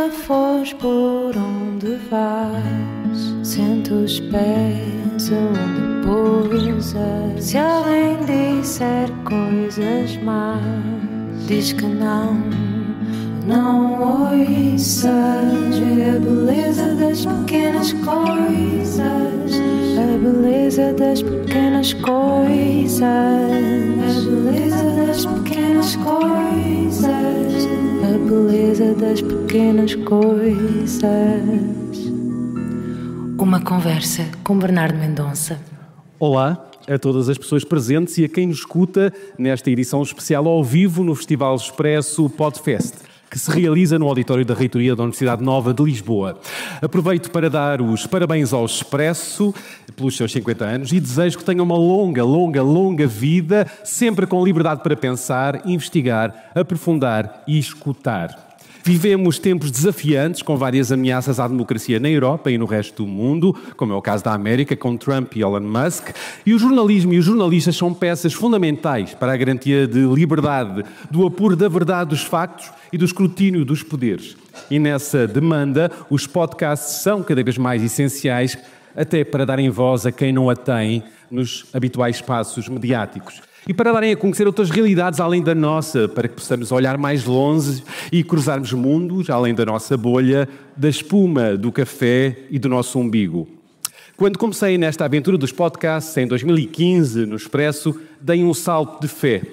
ainda fores por onde vais, sente os pés onde pousas. Se alguém disser coisas más, diz que não ouças. Vê a beleza das pequenas coisas, a beleza das pequenas coisas, a beleza das pequenas coisas, a beleza das pequenas coisas. Uma conversa com Bernardo Mendonça. Olá a todas as pessoas presentes e a quem nos escuta nesta edição especial ao vivo no Festival Expresso Podfest, que se realiza no auditório da Reitoria da Universidade Nova de Lisboa. Aproveito para dar os parabéns ao Expresso pelos seus 50 anos e desejo que tenham uma longa vida, sempre com liberdade para pensar, investigar, aprofundar e escutar. Vivemos tempos desafiantes, com várias ameaças à democracia na Europa e no resto do mundo, como é o caso da América, com Trump e Elon Musk, e o jornalismo e os jornalistas são peças fundamentais para a garantia de liberdade, do apuro da verdade dos factos e do escrutínio dos poderes. E nessa demanda, os podcasts são cada vez mais essenciais, até para darem voz a quem não a tem nos habituais espaços mediáticos. E para darem a conhecer outras realidades além da nossa, para que possamos olhar mais longe e cruzarmos mundos além da nossa bolha, da espuma, do café e do nosso umbigo. Quando comecei nesta aventura dos podcasts, em 2015, no Expresso, dei um salto de fé.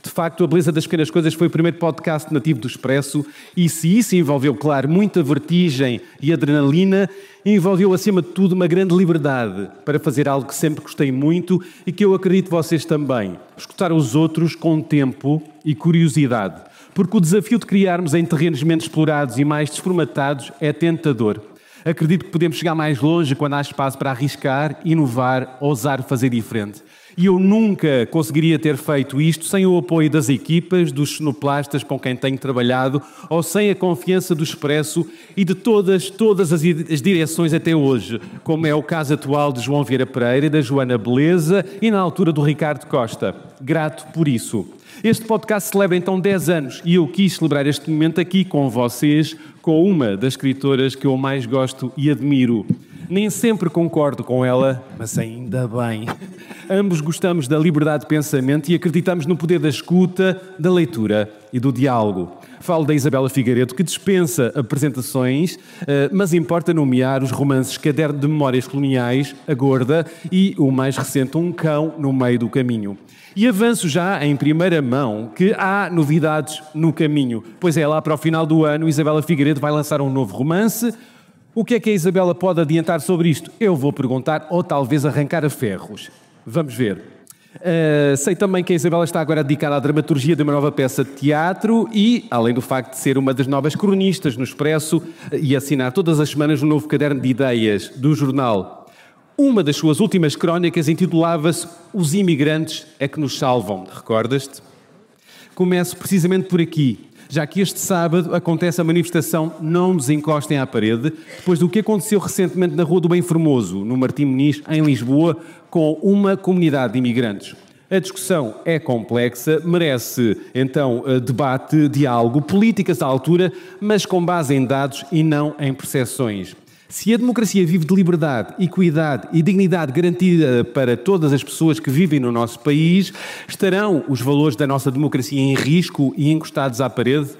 De facto, a Beleza das Pequenas Coisas foi o primeiro podcast nativo do Expresso e se isso envolveu, claro, muita vertigem e adrenalina, envolveu, acima de tudo, uma grande liberdade para fazer algo que sempre gostei muito e que eu acredito vocês também. Escutar os outros com tempo e curiosidade. Porque o desafio de criarmos em terrenos menos explorados e mais desformatados é tentador. Acredito que podemos chegar mais longe quando há espaço para arriscar, inovar, ousar fazer diferente. E eu nunca conseguiria ter feito isto sem o apoio das equipas, dos sonoplastas com quem tenho trabalhado, ou sem a confiança do Expresso e de todas as direções até hoje, como é o caso atual de João Vieira Pereira e da Joana Beleza e na altura do Ricardo Costa. Grato por isso. Este podcast celebra então 10 anos e eu quis celebrar este momento aqui com vocês, com uma das escritoras que eu mais gosto e admiro. Nem sempre concordo com ela, mas ainda bem. Ambos gostamos da liberdade de pensamento e acreditamos no poder da escuta, da leitura e do diálogo. Falo da Isabela Figueiredo, que dispensa apresentações, mas importa nomear os romances Caderno de Memórias Coloniais, A Gorda, e o mais recente, Um Cão no Meio do Caminho. E avanço já em primeira mão que há novidades no caminho, pois é lá para o final do ano Isabela Figueiredo vai lançar um novo romance. O que é que a Isabela pode adiantar sobre isto? Eu vou perguntar, ou talvez arrancar a ferros. Vamos ver. Sei também que a Isabela está agora dedicada à dramaturgia de uma nova peça de teatro e, além do facto de ser uma das novas cronistas no Expresso e assinar todas as semanas um novo caderno de ideias do jornal. Uma das suas últimas crónicas intitulava-se Os Imigrantes é que nos salvam. Recordas-te? Começo precisamente por aqui, já que este sábado acontece a manifestação Não nos encostem à parede, depois do que aconteceu recentemente na Rua do Bem Formoso, no Martim Moniz, em Lisboa, com uma comunidade de imigrantes. A discussão é complexa, merece, então, debate, diálogo, políticas à altura, mas com base em dados e não em percepções. Se a democracia vive de liberdade, equidade e dignidade garantida para todas as pessoas que vivem no nosso país, estarão os valores da nossa democracia em risco e encostados à parede?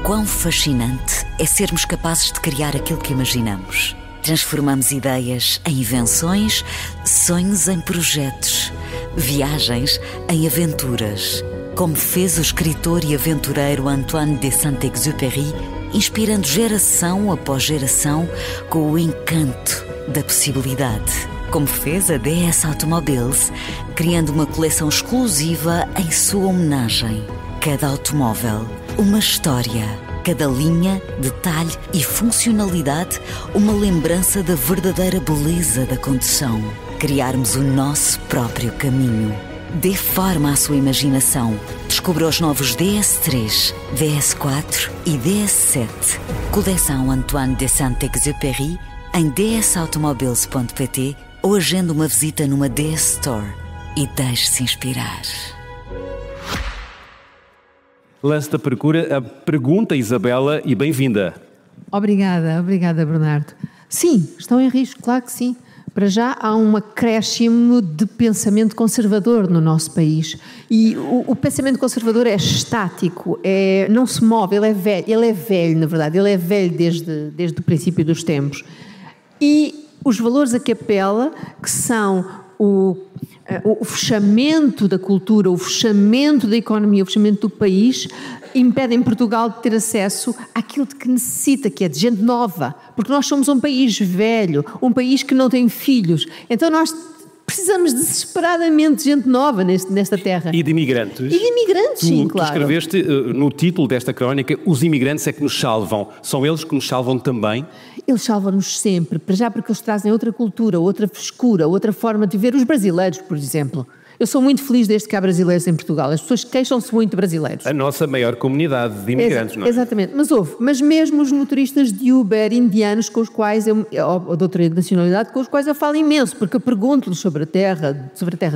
Quão fascinante é sermos capazes de criar aquilo que imaginamos. Transformamos ideias em invenções, sonhos em projetos, viagens em aventuras. Como fez o escritor e aventureiro Antoine de Saint-Exupéry, inspirando geração após geração com o encanto da possibilidade. Como fez a DS Automobiles, criando uma coleção exclusiva em sua homenagem. Cada automóvel, uma história. Cada linha, detalhe e funcionalidade, uma lembrança da verdadeira beleza da condução. Criarmos o nosso próprio caminho. Dê forma à sua imaginação. Descubra os novos DS3, DS4 e DS7. Coleção Antoine de Saint-Exupéry em dsautomobiles.pt ou agende uma visita numa DS Store e deixe-se inspirar. Lance da pergunta, Isabela, e bem-vinda. Obrigada, Bernardo. Sim, estão em risco, claro que sim. Para já há um acréscimo de pensamento conservador no nosso país. E o pensamento conservador é estático, não se move, ele é velho, na verdade, ele é velho desde o princípio dos tempos. E os valores a que apela, que são o fechamento da cultura, o fechamento da economia, o fechamento do país, impedem Portugal de ter acesso àquilo de que necessita, que é de gente nova, porque nós somos um país velho, um país que não tem filhos, então nós precisamos desesperadamente de gente nova nesta terra. E de imigrantes. E de imigrantes, sim, claro. Tu escreveste no título desta crónica, os imigrantes é que nos salvam. São eles que nos salvam também? Eles salvam-nos sempre, para já porque eles trazem outra cultura, outra frescura, outra forma de ver. Os brasileiros, por exemplo. Eu sou muito feliz desde que há brasileiros em Portugal. As pessoas queixam-se muito de brasileiros. A nossa maior comunidade de imigrantes, não é? Exatamente. Mas mesmo os motoristas de Uber indianos, com os quais ou de outra nacionalidade, com os quais eu falo imenso, porque eu pergunto-lhes sobre a terra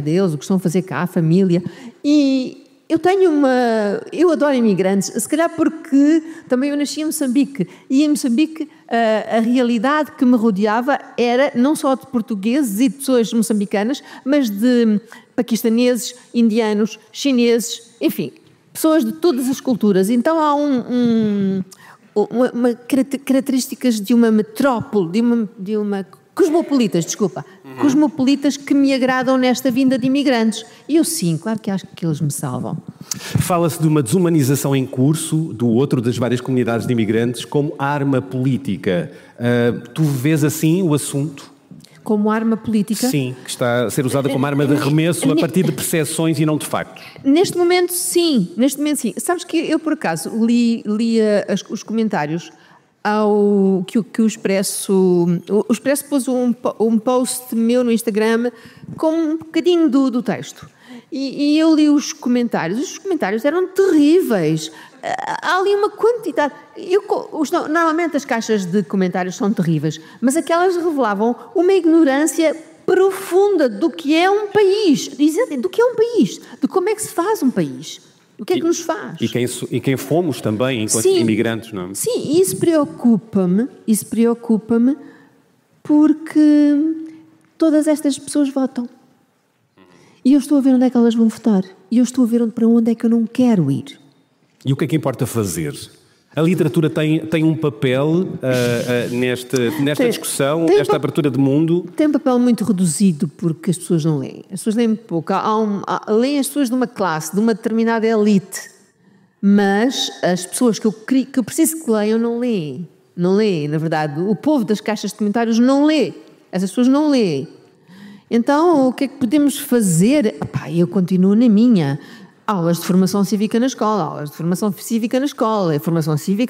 deles, o que estão a fazer cá, a família. E eu adoro imigrantes, se calhar porque também eu nasci em Moçambique, e em Moçambique a realidade que me rodeava era não só de portugueses e de pessoas moçambicanas, mas de paquistaneses, indianos, chineses, enfim, pessoas de todas as culturas. Então há características de uma metrópole, de uma cosmopolitas que me agradam nesta vinda de imigrantes. E eu sim, claro que acho que eles me salvam. Fala-se de uma desumanização em curso do outro das várias comunidades de imigrantes como arma política. Tu vês assim o assunto? Como arma política? Sim, que está a ser usada como arma de arremesso a partir de percepções e não de factos. Neste momento sim. Sabes que eu por acaso li os comentários que o Expresso pôs um post meu no Instagram com um bocadinho do texto. E eu li os comentários eram terríveis. Há ali uma quantidade. Normalmente as caixas de comentários são terríveis, mas aquelas revelavam uma ignorância profunda do que é um país, do que é um país, de como é que se faz um país. O que é que nos faz? E quem fomos também, enquanto imigrantes, não é? Sim, isso preocupa-me porque todas estas pessoas votam. E eu estou a ver onde é que elas vão votar. E eu estou a ver para onde é que eu não quero ir. E o que é que importa fazer? A literatura tem um papel nesta discussão, nesta abertura de mundo? Tem um papel muito reduzido porque as pessoas não leem. As pessoas leem pouco. Leem as pessoas de uma classe, de uma determinada elite. Mas as pessoas que eu preciso que leiam não leem. Não leem, na verdade. O povo das caixas de comentários não lê. Essas pessoas não leem. Então, o que é que podemos fazer? Eu continuo na minha. Aulas de formação cívica na escola, formação cívica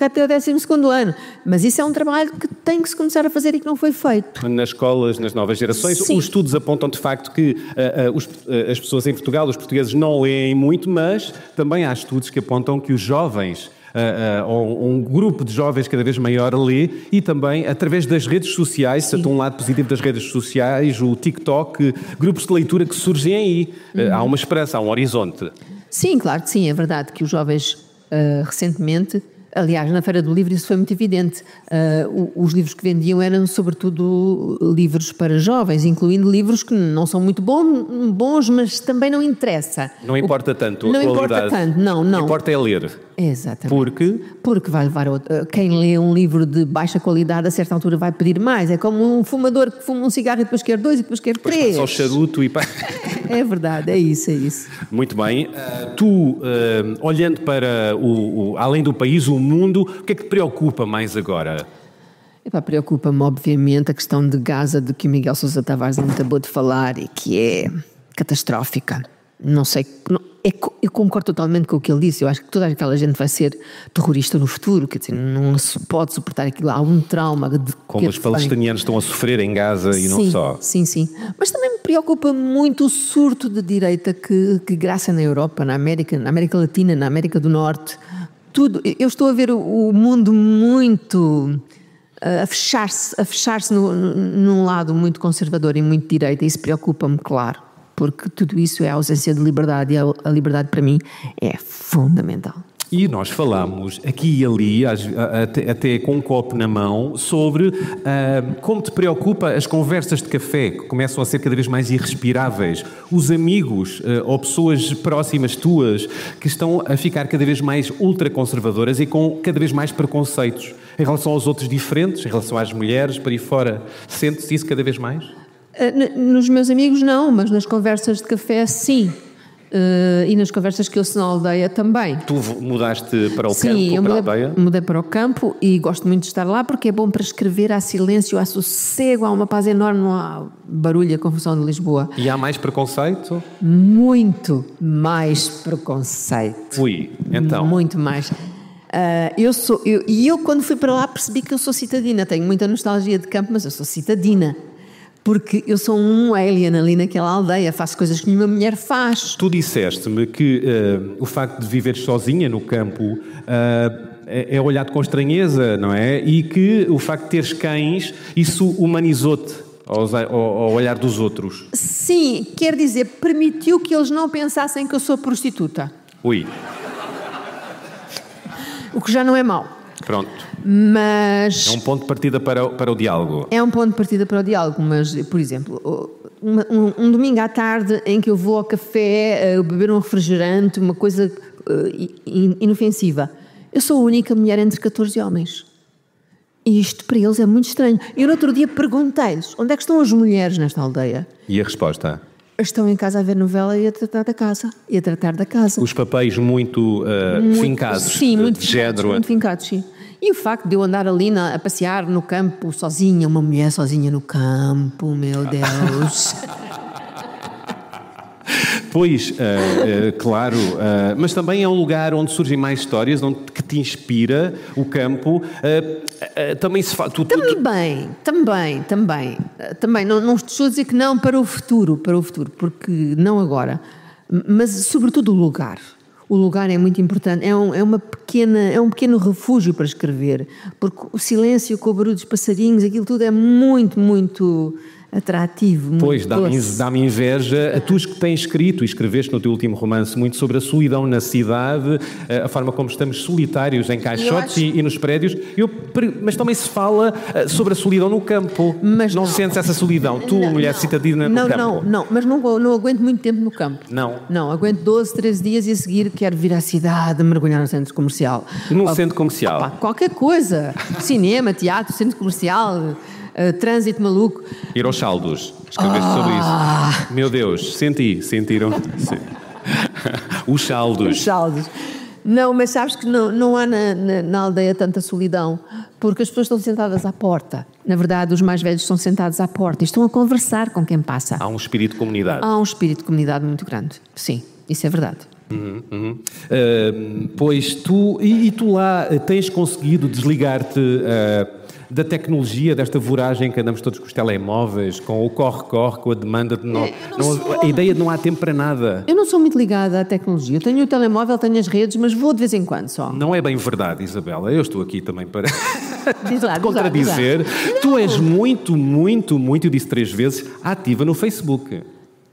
até o 12º ano. Mas isso é um trabalho que tem que se começar a fazer e que não foi feito. Nas escolas, nas novas gerações, sim. Os estudos apontam de facto que as pessoas em Portugal, os portugueses, não leem muito, mas também há estudos que apontam que os jovens, um grupo de jovens cada vez maior lê, e também através das redes sociais, portanto, um lado positivo das redes sociais, o TikTok, grupos de leitura que surgem aí. Há uma esperança, há um horizonte. Sim, claro que sim, é verdade que os jovens recentemente, aliás, na Feira do Livro isso foi muito evidente, os livros que vendiam eram sobretudo livros para jovens, incluindo livros que não são muito bons, mas também não interessa. Não importa tanto a qualidade. Não importa tanto, não. O que importa é ler. Exatamente. Porque vai levar quem lê um livro de baixa qualidade a certa altura vai pedir mais. É como um fumador que fuma um cigarro e depois quer 2 e depois quer 3. Só charuto e É verdade, é isso. Muito bem. Tu, olhando para além do país, o mundo, o que é que te preocupa mais agora? Preocupa-me obviamente a questão de Gaza, de que o Miguel Sousa Tavares acabou de falar e que é catastrófica. Não sei... Eu concordo totalmente com o que ele disse. Eu acho que toda aquela gente vai ser terrorista no futuro. Quer dizer, não se pode suportar aquilo. Há um trauma. Como os palestinianos estão a sofrer em Gaza e não só. Sim. Mas também me preocupa muito o surto de direita que graça na Europa, na América Latina, na América do Norte. Tudo. Eu estou a ver o mundo muito... a fechar-se num lado muito conservador e muito direita. Isso preocupa-me, claro. Porque tudo isso é a ausência de liberdade e a liberdade para mim é fundamental. E nós falamos aqui e ali, até com um copo na mão, sobre como te preocupa as conversas de café, que começam a ser cada vez mais irrespiráveis. Os amigos ou pessoas próximas tuas que estão a ficar cada vez mais ultraconservadoras e com cada vez mais preconceitos em relação aos outros diferentes, em relação às mulheres, para aí fora. Sente-se isso cada vez mais? Nos meus amigos não, mas nas conversas de café sim. E nas conversas que eu ouço na aldeia também. Tu mudaste para o campo, para a aldeia? Mudei para o campo e gosto muito de estar lá porque é bom para escrever, há silêncio, há sossego, há uma paz enorme, não há barulho, a confusão de Lisboa. E há mais preconceito? Muito mais preconceito. Ui, então? Muito mais. Eu quando fui para lá percebi que eu sou citadina, tenho muita nostalgia de campo, mas eu sou citadina. Porque eu sou um alien ali naquela aldeia, faço coisas que nenhuma mulher faz. Tu disseste-me que o facto de viveres sozinha no campo é olhado com estranheza, não é? E que o facto de teres cães, isso humanizou-te ao olhar dos outros. Sim, quer dizer, permitiu que eles não pensassem que eu sou prostituta. Ui. O que já não é mau. Pronto. Mas... É um ponto de partida para o diálogo. É um ponto de partida para o diálogo, mas, por exemplo, um domingo à tarde em que eu vou ao café beber um refrigerante, uma coisa inofensiva. Eu sou a única mulher entre 14 homens. E isto para eles é muito estranho. Eu no outro dia perguntei-lhes, onde é que estão as mulheres nesta aldeia? E a resposta? Estão em casa a ver novela e a tratar da casa. E a tratar da casa. Os papéis muito fincados. Sim, muito de género. Muito fincados, sim. E o facto de eu andar ali a passear no campo sozinha, uma mulher sozinha no campo, meu Deus. Pois, claro, mas também é um lugar onde surgem mais histórias, que te inspira o campo. Também se faz... Também. Não estou a dizer que não para o futuro, porque não agora. Mas, sobretudo, o lugar. O lugar é muito importante, é um pequeno refúgio para escrever, porque o silêncio com o barulho dos passarinhos, aquilo tudo é muito, muito atrativo. Pois, dá-me inveja a tu que tens escrito e escreveste no teu último romance muito sobre a solidão na cidade, a forma como estamos solitários em caixotes e nos prédios, mas também se fala sobre a solidão no campo. Mas não sentes essa solidão, mulher citadina no campo? Não, mas não aguento muito tempo no campo. Não, aguento 12, 13 dias e a seguir quero vir à cidade, mergulhar no centro comercial. Centro comercial? Qualquer coisa, cinema, teatro, centro comercial... trânsito maluco. Ir aos saldos. Escreveste sobre isso. Meu Deus, sentiram? Sim. Os saldos. Não, mas sabes que não há na aldeia tanta solidão, porque as pessoas estão sentadas à porta. Na verdade, os mais velhos estão sentados à porta e estão a conversar com quem passa. Há um espírito de comunidade. Há um espírito de comunidade muito grande. Sim, isso é verdade. Pois tu lá tens conseguido desligar-te da tecnologia, desta voragem que andamos todos com os telemóveis, com o corre-corre, com a demanda de a ideia de não há tempo para nada. Eu não sou muito ligada à tecnologia. Eu tenho o telemóvel, tenho as redes, mas vou de vez em quando só. Não é bem verdade, Isabela. Eu estou aqui também para te contradizer. Tu és muito, eu disse 3 vezes, ativa no Facebook.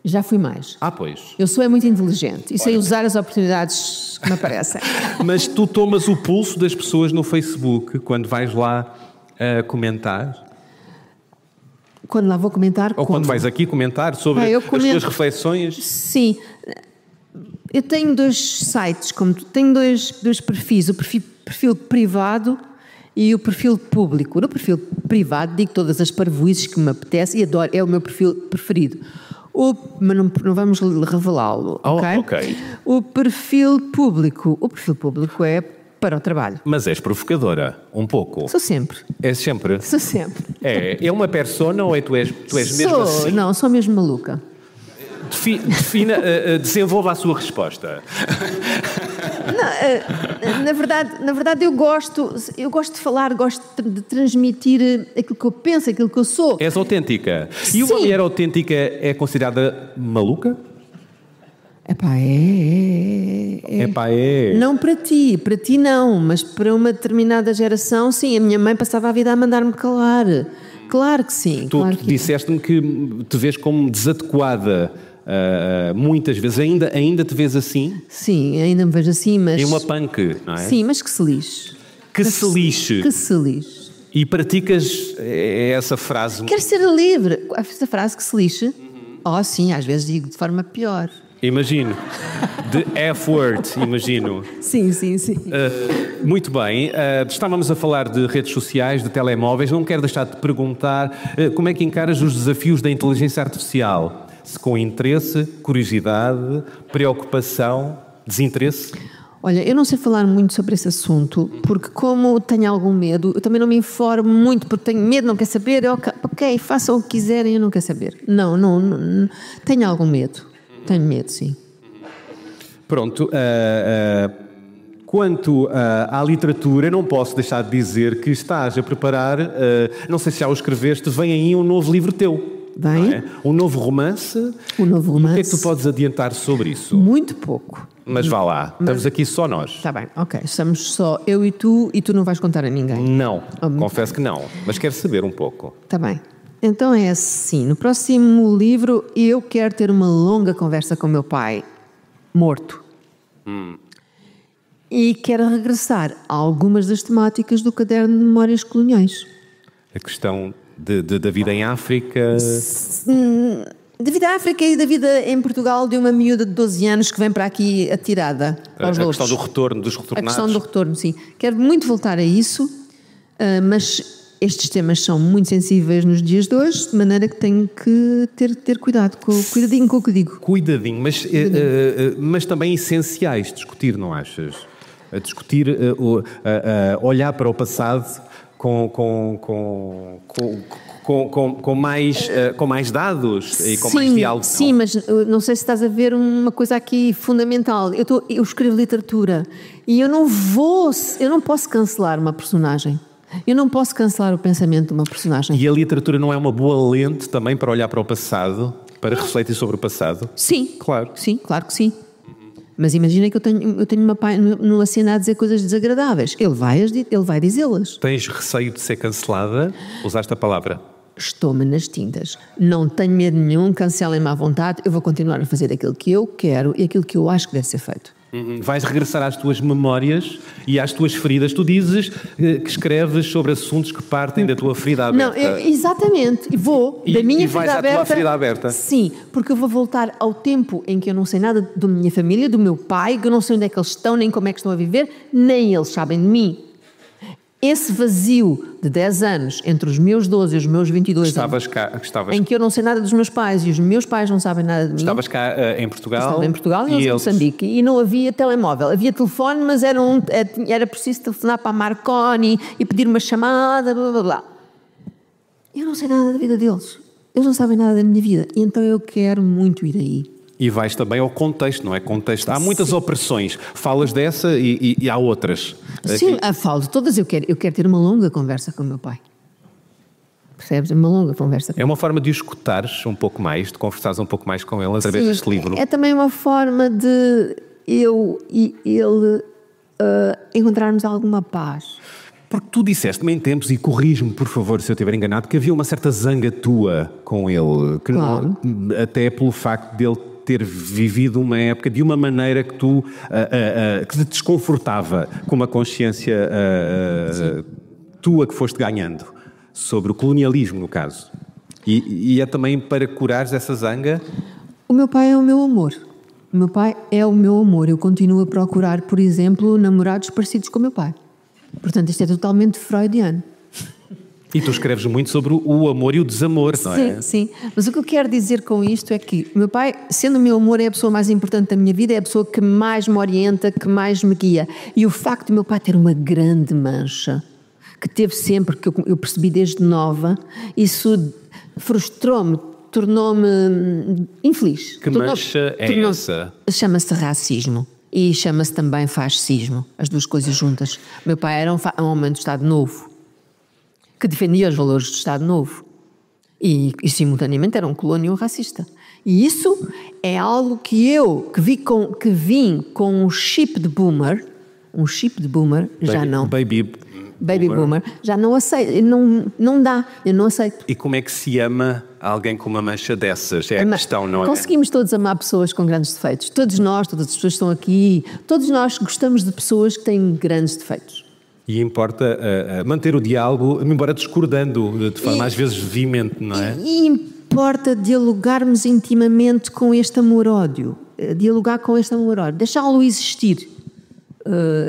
Já fui mais. Pois. Eu sou muito inteligente e sei usar as oportunidades que me aparecem. Mas tu tomas o pulso das pessoas no Facebook quando vais lá comentar? Quando lá vou comentar? Ou quando vais aqui comentar sobre as tuas reflexões? Sim. Eu tenho 2 sites, tenho dois perfis, o perfil privado e o perfil público. No perfil privado digo todas as parvoíces que me apetece e adoro, é o meu perfil preferido. Mas não vamos revelá-lo, ok? O perfil público é para o trabalho. Mas és provocadora, um pouco. Sou sempre. És sempre? Sou sempre. É uma persona ou tu és mesmo assim? Não, sou mesmo maluca. Desenvolva a sua resposta. Na verdade eu gosto de falar, gosto de transmitir aquilo que eu penso, aquilo que eu sou. És autêntica. Sim. E uma mulher autêntica é considerada maluca? É. Não para ti não, mas para uma determinada geração, sim. A minha mãe passava a vida a mandar-me calar. Claro que sim. Tu disseste-me que te vês como desadequada muitas vezes. Ainda te vês assim? Sim, ainda me vejo assim, mas... Em uma punk, não é? Sim, mas que se lixe. Que se lixe. Que se lixe. E praticas essa frase? Quero ser livre. Essa frase que se lixe? Oh, sim, às vezes digo de forma pior. Imagino. The F-word, imagino. Sim, sim, sim. Muito bem. Estávamos a falar de redes sociais, de telemóveis. Não quero deixar de te perguntar como é que encaras os desafios da inteligência artificial? Se com interesse, curiosidade, preocupação, desinteresse? Olha, eu não sei falar muito sobre esse assunto, porque como tenho algum medo, eu também não me informo muito, porque tenho medo, não quero saber, ok, façam o que quiserem, eu não quero saber. Não, tenho algum medo. Tenho medo, sim. Pronto. Quanto à literatura, não posso deixar de dizer que estás a preparar, não sei se já o escreveste, vem aí um novo livro teu. Bem? É? Um novo romance. Um novo romance. O que é que tu podes adiantar sobre isso? Muito pouco. Mas vá lá, estamos aqui só nós. Está bem, ok. Estamos só eu e tu não vais contar a ninguém. Não, confesso que não, mas quero saber um pouco. Está bem. Então é assim, no próximo livro eu quero ter uma longa conversa com o meu pai, morto. E quero regressar a algumas das temáticas do caderno de memórias coloniais. A questão da vida em África... Da vida em África e da vida em Portugal de uma miúda de 12 anos que vem para aqui atirada aos louros. A questão do retorno, dos retornados. A questão do retorno, sim. Quero muito voltar a isso, mas estes temas são muito sensíveis nos dias de hoje, de maneira que tenho que ter cuidado, cuidadinho com o que digo. Cuidadinho, mas também essenciais de discutir, não achas? A discutir, olhar para o passado com mais dados e com mais diálogo. Sim, mas não sei se estás a ver uma coisa aqui fundamental. Eu escrevo literatura e eu não posso cancelar uma personagem. Eu não posso cancelar o pensamento de uma personagem. E a literatura não é uma boa lente também para olhar para o passado, para refletir sobre o passado? Sim. Claro. Sim, claro que sim. Mas imagina que eu tenho meu pai no cena a dizer coisas desagradáveis. Ele vai dizê-las. Tens receio de ser cancelada? Usaste a palavra. Estou-me nas tintas. Não tenho medo nenhum, cancelem-me à vontade. Eu vou continuar a fazer aquilo que eu quero e aquilo que eu acho que deve ser feito. Vais regressar às tuas memórias e às tuas feridas. Tu dizes que escreves sobre assuntos que partem da tua ferida aberta. Não, exatamente. Vou da minha ferida aberta. Tua ferida aberta. Sim, porque eu vou voltar ao tempo em que eu não sei nada da minha família, do meu pai, que eu não sei onde é que eles estão, nem como é que estão a viver, nem eles sabem de mim. Esse vazio de 10 anos entre os meus 12 e os meus 22 anos, em que eu não sei nada dos meus pais e os meus pais não sabem nada de mim. Estavas cá em Portugal? Estava em Portugal e em Moçambique. E não havia telemóvel. Havia telefone, mas era preciso telefonar para a Marconi e pedir uma chamada, blá, blá, blá. Eu não sei nada da vida deles. Eles não sabem nada da minha vida. E então eu quero muito ir aí. E vais também ao contexto, não é? Contexto. Há muitas opressões. Falas dessa e há outras. Sim, falo de todas. Eu quero ter uma longa conversa com o meu pai. Percebes? Uma longa conversa. É uma forma de o escutares um pouco mais, de conversares um pouco mais com ele através deste livro. É também uma forma de eu e ele encontrarmos alguma paz. Porque tu disseste-me em tempos, e corrige-me por favor se eu estiver enganado, que havia uma certa zanga tua com ele. Que claro. Até pelo facto dele ter vivido uma época de uma maneira que que te desconfortava, com uma consciência tua que foste ganhando sobre o colonialismo, no caso. E é também para curares essa zanga? O meu pai é o meu amor. O meu pai é o meu amor. Eu continuo a procurar, por exemplo, namorados parecidos com o meu pai. Portanto, isto é totalmente freudiano. E tu escreves muito sobre o amor e o desamor, não é? Sim. Mas o que eu quero dizer com isto é que o meu pai, sendo o meu amor, é a pessoa mais importante da minha vida, é a pessoa que mais me orienta, que mais me guia. E o facto do meu pai ter uma grande mancha, que teve sempre, que eu percebi desde nova, isso frustrou-me, tornou-me infeliz. Que mancha é essa? Chama-se racismo. E chama-se também fascismo, as duas coisas juntas. O meu pai era um homem do Estado Novo, que defendia os valores do Estado Novo. E simultaneamente era um colónio racista. E isso é algo que vim com um chip de boomer, já não. Baby Baby boomer, já não aceito, não dá, eu não aceito. E como é que se ama alguém com uma mancha dessas? É a questão, não é? Conseguimos todos amar pessoas com grandes defeitos. Todas as pessoas que estão aqui, todos nós gostamos de pessoas que têm grandes defeitos. E importa manter o diálogo, embora discordando de forma às vezes veemente, não é? E importa dialogarmos intimamente com este amor-ódio. Dialogar com este amor-ódio. Deixá-lo existir.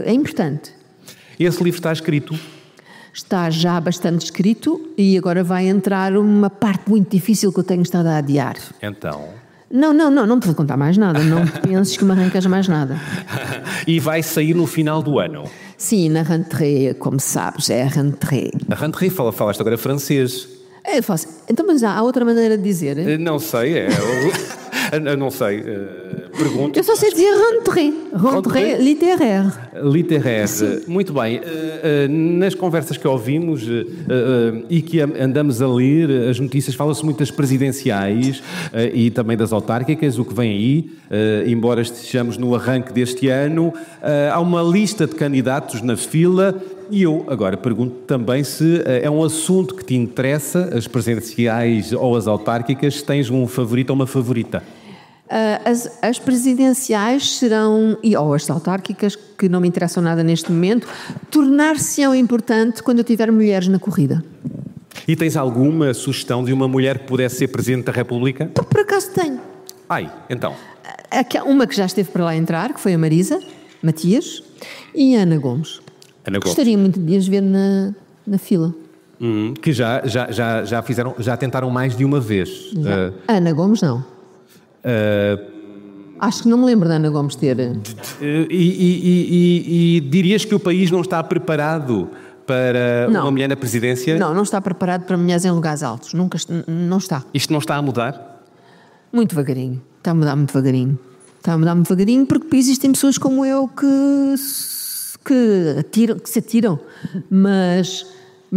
É importante. Esse livro está escrito? Está já bastante escrito e agora vai entrar uma parte muito difícil que eu tenho estado a adiar. Então? Não te vou contar mais nada. Não penses que me arrancas mais nada. E vai sair no final do ano? Sim, na rentrée, como sabes, é a rentrée. A rentrée, falaste agora francês. Eu faço. Então, mas há outra maneira de dizer? Não sei, não sei. Pergunto. Eu só sei dizer rentrée littéraire. Littéraire. Sim. Muito bem. Nas conversas que ouvimos e que andamos a ler, as notícias, fala-se muito das presidenciais e também das autárquicas, o que vem aí, embora estejamos no arranque deste ano. Há uma lista de candidatos na fila. E eu agora pergunto também se é um assunto que te interessa, as presidenciais ou as autárquicas, se tens um favorito ou uma favorita? As presidenciais serão, ou as autárquicas, que não me interessam nada neste momento, tornar-se-ão importante quando eu tiver mulheres na corrida. E tens alguma sugestão de uma mulher que pudesse ser Presidente da República? Por acaso tenho. Ai, então. Uma que já esteve para lá entrar, que foi a Marisa Matias, e a Ana Gomes. Gostaria muito de as ver na fila. Que já tentaram mais de uma vez. Ana Gomes não. Acho que não me lembro da Ana Gomes ter. E dirias que o país não está preparado para uma mulher na presidência? Não está preparado para mulheres em lugares altos. Não está. Isto não está a mudar? Muito devagarinho. Está a mudar muito devagarinho. Porque existem pessoas como eu que se atiram, mas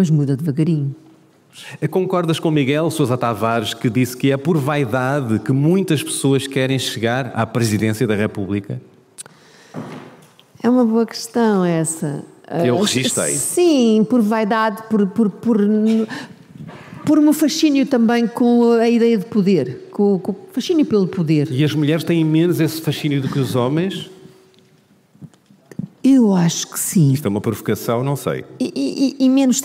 muda devagarinho. Concordas com Miguel Sousa Tavares, que disse que é por vaidade que muitas pessoas querem chegar à presidência da República? É uma boa questão essa. Eu registrei. Sim, por vaidade, por um fascínio também com a ideia de poder, com o fascínio pelo poder. E as mulheres têm menos esse fascínio do que os homens? Eu acho que sim. Isto é uma provocação, não sei. E menos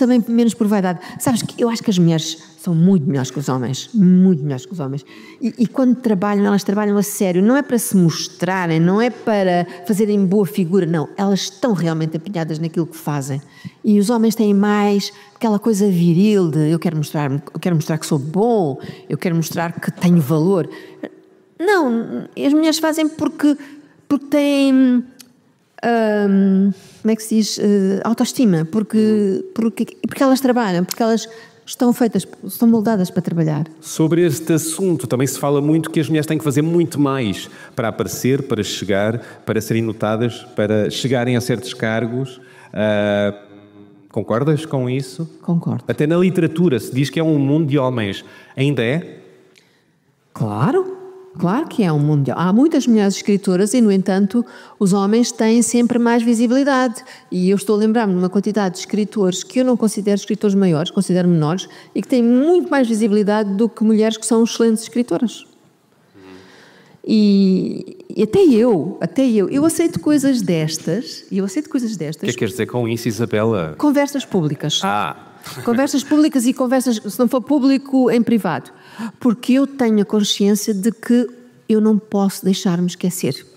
por vaidade. Sabes que eu acho que as mulheres são muito melhores que os homens. Muito melhores que os homens. E quando trabalham, elas trabalham a sério. Não é para se mostrarem, não é para fazerem boa figura, não. Elas estão realmente empenhadas naquilo que fazem. E os homens têm mais aquela coisa viril de eu quero mostrar que sou bom, eu quero mostrar que tenho valor. Não, as mulheres fazem porque têm... como é que se diz? Autoestima, porque elas trabalham, porque elas estão moldadas para trabalhar. Sobre este assunto também se fala muito que as mulheres têm que fazer muito mais para aparecer, para chegar, para serem notadas, para chegarem a certos cargos. Concordas com isso? Concordo. Até na literatura se diz que é um mundo de homens. Ainda é? Claro que é um mundo. Há muitas mulheres escritoras e, no entanto, os homens têm sempre mais visibilidade. E eu estou a lembrar-me de uma quantidade de escritores que eu não considero escritores maiores, considero menores, e que têm muito mais visibilidade do que mulheres que são excelentes escritoras. E até eu aceito coisas destas. O que é que queres dizer com isso, Isabela? Conversas públicas. Conversas públicas e conversas, se não for público, em privado. Porque eu tenho a consciência de que eu não posso deixar-me esquecer.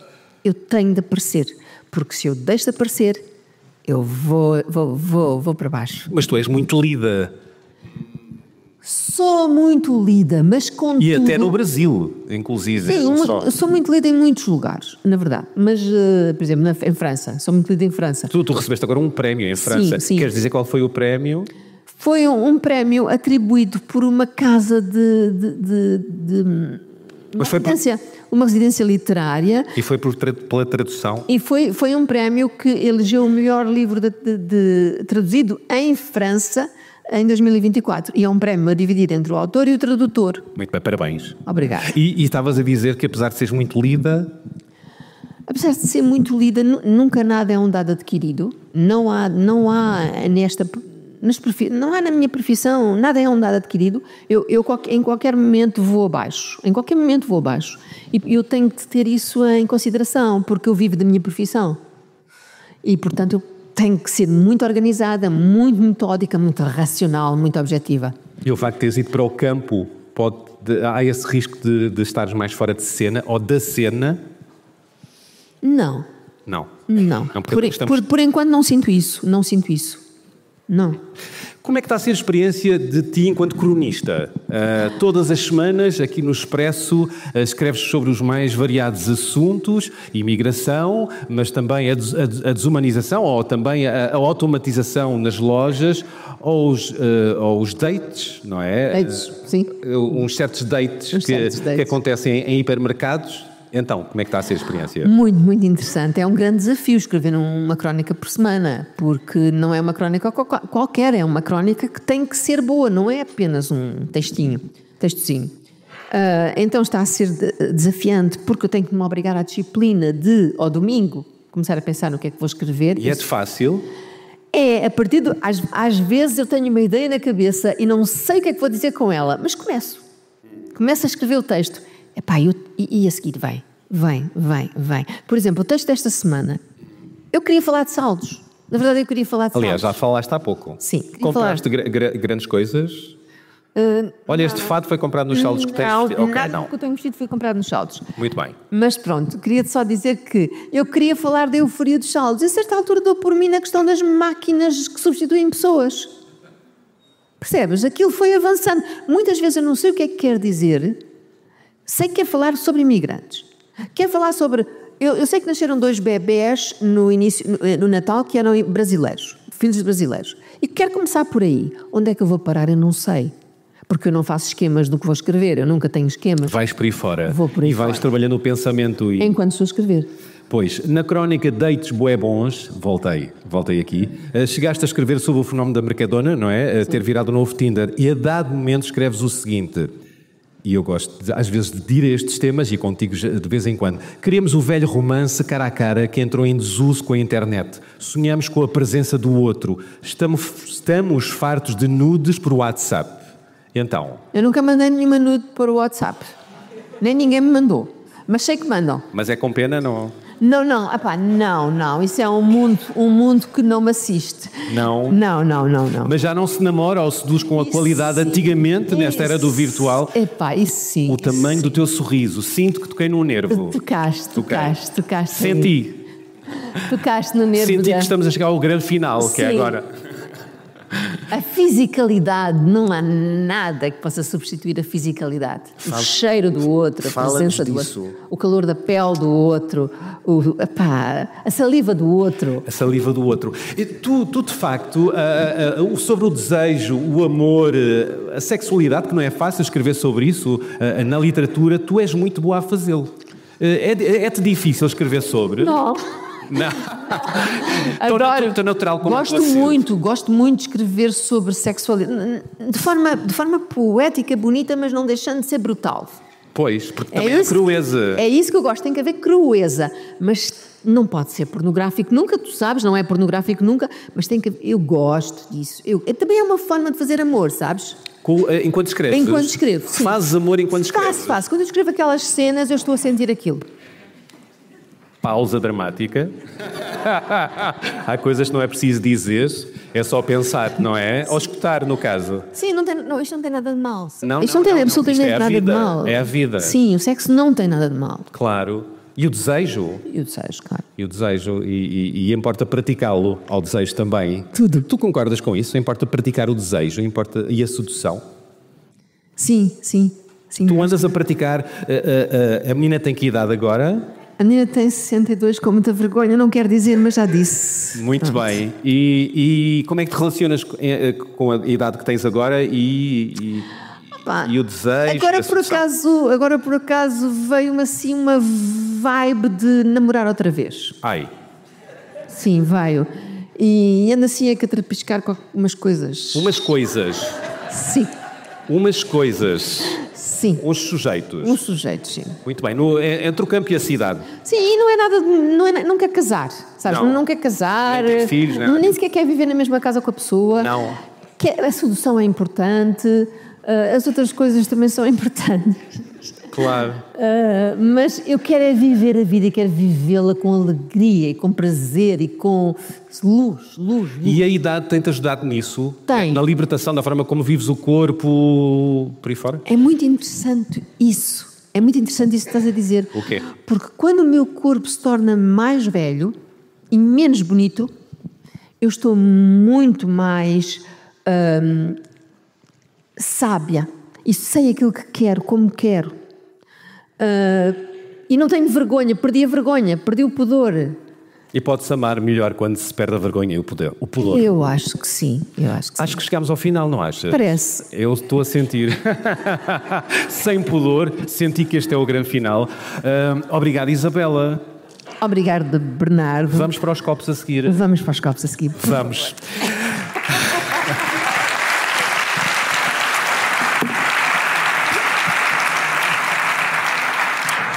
Eu tenho de aparecer. Porque se eu deixo de aparecer, eu vou para baixo. Mas tu és muito lida. Sou muito lida, mas contudo... E até no Brasil, inclusive. Sim, sou muito lida em muitos lugares, na verdade. Mas, por exemplo, em França. Sou muito lida em França. Tu recebeste agora um prémio em França. Sim. Queres dizer qual foi o prémio? Foi um prémio atribuído por uma casa uma residência literária. E foi pela tradução? E foi um prémio que elegeu o melhor livro traduzido em França em 2024. E é um prémio a dividir entre o autor e o tradutor. Muito bem, parabéns. Obrigada. E estavas a dizer que, apesar de seres muito lida... apesar de ser muito lida, nunca nada é um dado adquirido. Não há não há na minha profissão, nada é um dado adquirido. Eu em qualquer momento vou abaixo. Em qualquer momento vou abaixo. E eu tenho que ter isso em consideração, porque eu vivo da minha profissão. E, portanto, eu tenho que ser muito organizada, muito metódica, muito racional, muito objetiva. E o facto de teres ido para o campo, há esse risco de estares mais fora de cena ou da cena? Não. Não. Por enquanto não sinto isso. Não. Como é que está a ser a experiência de ti enquanto cronista? Todas as semanas, aqui no Expresso, escreves sobre os mais variados assuntos, imigração, mas também a desumanização, ou também a automatização nas lojas, ou os dates, não é? Dates, sim. Uns certos dates que acontecem em hipermercados. Então, como é que está a ser a experiência? Muito, muito interessante. É um grande desafio escrever uma crónica por semana, porque não é uma crónica qualquer, é uma crónica que tem que ser boa, não é apenas um textozinho. Então está a ser desafiante, porque eu tenho que me obrigar à disciplina de, ao domingo, começar a pensar no que é que vou escrever. E é de fácil? É, a partir às vezes eu tenho uma ideia na cabeça e não sei o que é que vou dizer com ela, mas começo a escrever o texto. Epá, e a seguir vem. Por exemplo, o texto desta semana, eu queria falar de saldos. Na verdade, eu queria falar de saldos. Aliás, já falaste há pouco. Sim. Compraste grandes coisas? Olha, este fato foi comprado nos saldos que tens? Não, o que eu tenho vestido foi comprado nos saldos. Muito bem. Mas pronto, queria-te só dizer que eu queria falar da euforia dos saldos. A certa altura dou por mim na questão das máquinas que substituem pessoas. Percebes? Aquilo foi avançando. Muitas vezes eu não sei o que é que quer dizer. Sei que quer falar sobre imigrantes. Quer falar sobre... Eu sei que nasceram 2 bebés no Natal que eram brasileiros, filhos de brasileiros. E quero começar por aí. Onde é que eu vou parar? Eu não sei. Porque eu não faço esquemas do que vou escrever. Eu nunca tenho esquemas. Vais por aí fora. Vou por aí e vais trabalhando o pensamento. Enquanto estou a escrever. Pois, na crónica Dates Bué Bons, voltei aqui, chegaste a escrever sobre o fenómeno da Mercadona, não é? Ter virado um novo Tinder. E a dado momento escreves o seguinte... E eu gosto, às vezes, de ir a estes temas, e contigo de vez em quando. Queremos o velho romance cara a cara que entrou em desuso com a internet. Sonhamos com a presença do outro. Estamos fartos de nudes por WhatsApp. Então? Eu nunca mandei nenhuma nude por WhatsApp. Nem ninguém me mandou. Mas sei que mandam. Mas é com pena, não? Não. Epá, não. Isso é um mundo que não me assiste. Não? Não. Mas já não se namora ou seduz com a qualidade antigamente, nesta era do virtual? Epá, isso sim. O tamanho do teu sorriso. Sinto que toquei no nervo. Tocaste. Senti. Tocaste no nervo. Senti que estamos a chegar ao grande final, que é agora. A fisicalidade, não há nada que possa substituir a fisicalidade. O cheiro do outro, a presença do outro, o calor da pele do outro, a saliva do outro. E tu de facto, sobre o desejo, o amor, a sexualidade, que não é fácil escrever sobre isso na literatura, tu és muito boa a fazê-lo. É-te difícil escrever sobre? Não. Adoro. Tão natural como Gosto muito de escrever sobre sexualidade de forma poética, bonita, mas não deixando de ser brutal. Pois, porque também é crueza. É isso que eu gosto, tem que haver crueza, mas não pode ser pornográfico nunca, tu sabes, não é pornográfico nunca, mas eu gosto disso. Também é uma forma de fazer amor, sabes? Enquanto escreves? Enquanto escrevo, sim. Fazes amor enquanto escreves? Faço. Quando eu escrevo aquelas cenas, eu estou a sentir aquilo. Pausa dramática. Há coisas que não é preciso dizer, é só pensar, não é? Ou escutar, no caso. Sim, isto não tem nada de mal. Isto não tem absolutamente nada de mal. É a vida. Sim, o sexo não tem nada de mal. Claro. E o desejo? Claro. E o desejo, e importa praticá-lo ao desejo também. Tudo. Tu concordas com isso? Importa praticar o desejo, e a sedução? Sim. Tu andas a praticar, a menina tem que idade agora? A menina tem 62, com muita vergonha, não quero dizer, mas já disse. Muito bem. E como é que te relacionas com a idade que tens agora e o desejo? Agora por acaso veio-me assim uma vibe de namorar outra vez. Ai. Sim, veio. E ando assim a catrapiscar com umas coisas. Umas coisas? Sim. Umas coisas. Sim. Uns sujeitos. Uns sujeitos, sim. Muito bem. Entre o campo e a cidade. Sim, e não quer casar, sabes? Não quer casar. Nem ter filhos, nem sequer quer viver na mesma casa com a pessoa. Não. A sedução é importante, as outras coisas também são importantes. Claro. Mas eu quero é viver a vida e quero vivê-la com alegria e com prazer e com luz. E a idade tem-te ajudado nisso? Tem. Na libertação, da forma como vives o corpo, por aí fora? É muito interessante isso. É muito interessante isso que estás a dizer. O quê? Porque quando o meu corpo se torna mais velho e menos bonito, eu estou muito mais sábia. E sei aquilo que quero, como quero. E não tenho vergonha, perdi a vergonha, perdi o pudor. E pode-se amar melhor quando se perde a vergonha e o pudor. Eu acho que sim. Acho que chegámos ao final, não achas? Parece. Eu estou a sentir, sem pudor, senti que este é o grande final. Obrigado, Isabela. Obrigada, Bernardo. Vamos para os copos a seguir. Vamos para os copos a seguir. Vamos.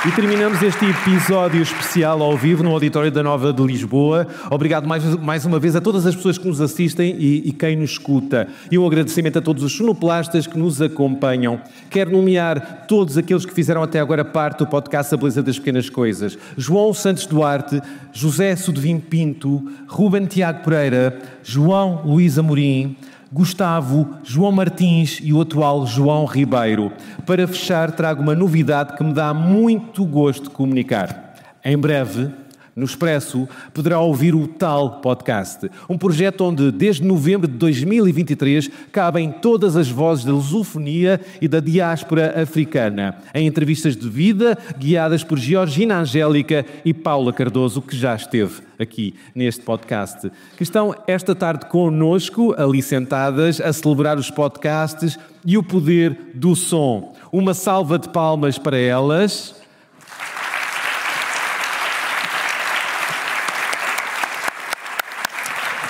E terminamos este episódio especial ao vivo no Auditório da Nova de Lisboa. Obrigado mais uma vez a todas as pessoas que nos assistem e quem nos escuta. E um agradecimento a todos os sonoplastas que nos acompanham. Quero nomear todos aqueles que fizeram até agora parte do podcast A Beleza das Pequenas Coisas. João Santos Duarte, José Sudovim Pinto, Ruben Tiago Pereira, João Luís Amorim, Gustavo, João Martins e o atual João Ribeiro. Para fechar, trago uma novidade que me dá muito gosto de comunicar. Em breve, no Expresso, poderá ouvir o Tal Podcast, um projeto onde, desde novembro de 2023, cabem todas as vozes da lusofonia e da diáspora africana, em entrevistas de vida guiadas por Georgina Angélica e Paula Cardoso, que já esteve aqui neste podcast, que estão esta tarde connosco, ali sentadas, a celebrar os podcasts e o poder do som. Uma salva de palmas para elas.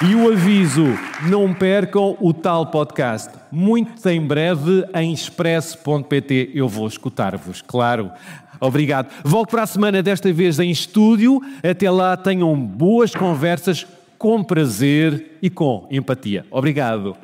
E o aviso, não percam o Tal Podcast. Muito em breve em expresso.pt. Eu vou escutar-vos, claro. Obrigado. Volto para a semana, desta vez em estúdio. Até lá, tenham boas conversas com prazer e com empatia. Obrigado.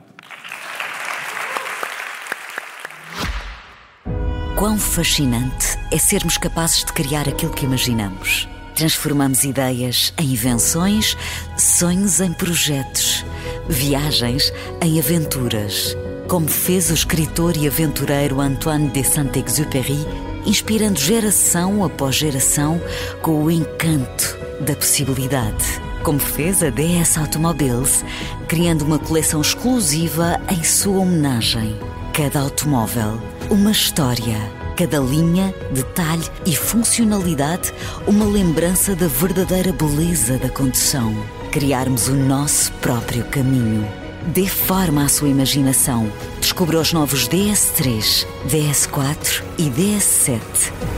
Quão fascinante é sermos capazes de criar aquilo que imaginamos. Transformamos ideias em invenções, sonhos em projetos, viagens em aventuras. Como fez o escritor e aventureiro Antoine de Saint-Exupéry, inspirando geração após geração com o encanto da possibilidade. Como fez a DS Automobiles, criando uma coleção exclusiva em sua homenagem. Cada automóvel, uma história. Cada linha, detalhe e funcionalidade, uma lembrança da verdadeira beleza da condução. Criarmos o nosso próprio caminho. Dê forma à sua imaginação. Descubra os novos DS3, DS4 e DS7.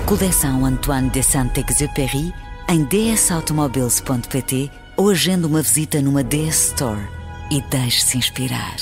Coleção Antoine de Saint-Exupéry em dsautomobiles.pt ou agende uma visita numa DS Store e deixe-se inspirar.